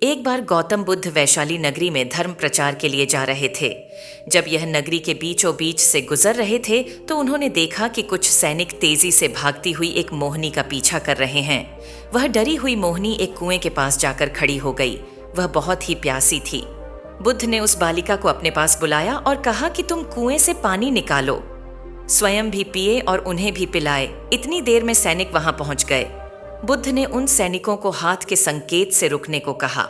एक बार गौतम बुद्ध वैशाली नगरी में धर्म प्रचार के लिए जा रहे थे। जब यह नगरी के बीचों बीच से गुजर रहे थे तो उन्होंने देखा कि कुछ सैनिक तेजी से भागती हुई एक मोहनी का पीछा कर रहे हैं। वह डरी हुई मोहनी एक कुएं के पास जाकर खड़ी हो गई। वह बहुत ही प्यासी थी। बुद्ध ने उस बालिका को अपने पास बुलाया और कहा कि तुम कुएं से पानी निकालो। स्वयं भी पिए और उन्हें भी पिलाए। इतनी देर में सैनिक वहां पहुंच गए। बुद्ध ने उन सैनिकों को हाथ के संकेत से रुकने को कहा।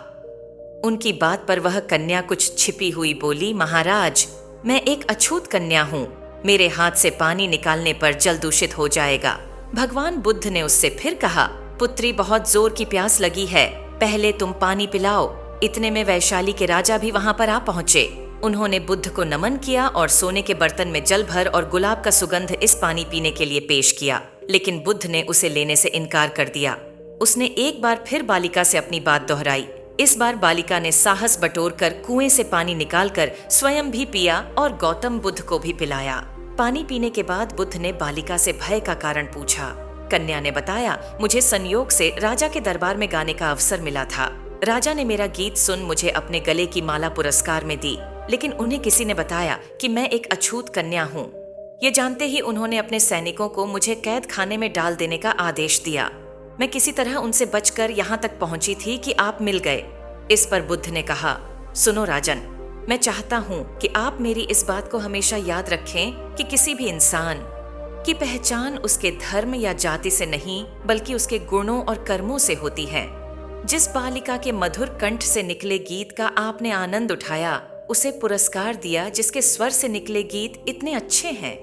उनकी बात पर वह कन्या कुछ छिपी हुई बोली, महाराज, मैं एक अछूत कन्या हूँ। मेरे हाथ से पानी निकालने पर जल दूषित हो जाएगा। भगवान बुद्ध ने उससे फिर कहा, पुत्री, बहुत जोर की प्यास लगी है, पहले तुम पानी पिलाओ। इतने में वैशाली के राजा भी वहां पर आ पहुंचे। उन्होंने बुद्ध को नमन किया और सोने के बर्तन में जल भर और गुलाब का सुगंध इस पानी पीने के लिए पेश किया, लेकिन बुद्ध ने उसे लेने से इनकार कर दिया। उसने एक बार फिर बालिका से अपनी बात दोहराई। इस बार बालिका ने साहस बटोरकर कुएं से पानी निकालकर स्वयं भी पिया और गौतम बुद्ध को भी पिलाया। पानी पीने के बाद बुद्ध ने बालिका से भय का कारण पूछा। कन्या ने बताया, मुझे संयोग से राजा के दरबार में गाने का अवसर मिला था। राजा ने मेरा गीत सुन मुझे अपने गले की माला पुरस्कार में दी, लेकिन उन्हें किसी ने बताया कि मैं एक अछूत कन्या हूँ। ये जानते ही उन्होंने अपने सैनिकों को मुझे कैद खाने में डाल देने का आदेश दिया। मैं किसी तरह उनसे बचकर यहाँ तक पहुंची थी कि आप मिल गए। इस पर बुद्ध ने कहा, सुनो राजन, मैं चाहता हूँ कि आप मेरी इस बात को हमेशा याद रखें कि किसी भी इंसान की पहचान उसके धर्म या जाति से नहीं, बल्कि उसके गुणों और कर्मों से होती है। जिस बालिका के मधुर कंठ से निकले गीत का आपने आनंद उठाया, उसे पुरस्कार दिया जिसके स्वर से निकले गीत इतने अच्छे हैं,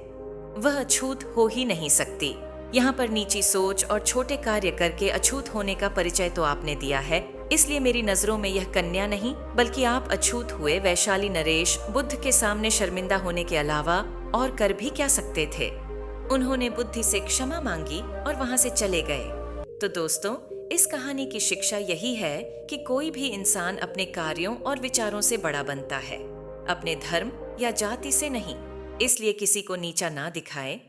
वह अछूत हो ही नहीं सकती। यहाँ पर नीची सोच और छोटे कार्य करके अछूत होने का परिचय तो आपने दिया है, इसलिए मेरी नजरों में यह कन्या नहीं बल्कि आप अछूत हुए वैशाली नरेश बुद्ध के सामने शर्मिंदा होने के अलावा और कर भी क्या सकते थे। उन्होंने बुद्धि से क्षमा मांगी और वहां से चले गए। तो दोस्तों, इस कहानी की शिक्षा यही है कि कोई भी इंसान अपने कार्यों और विचारों से बड़ा बनता है, अपने धर्म या जाति से नहीं। इसलिए किसी को नीचा ना दिखाएं,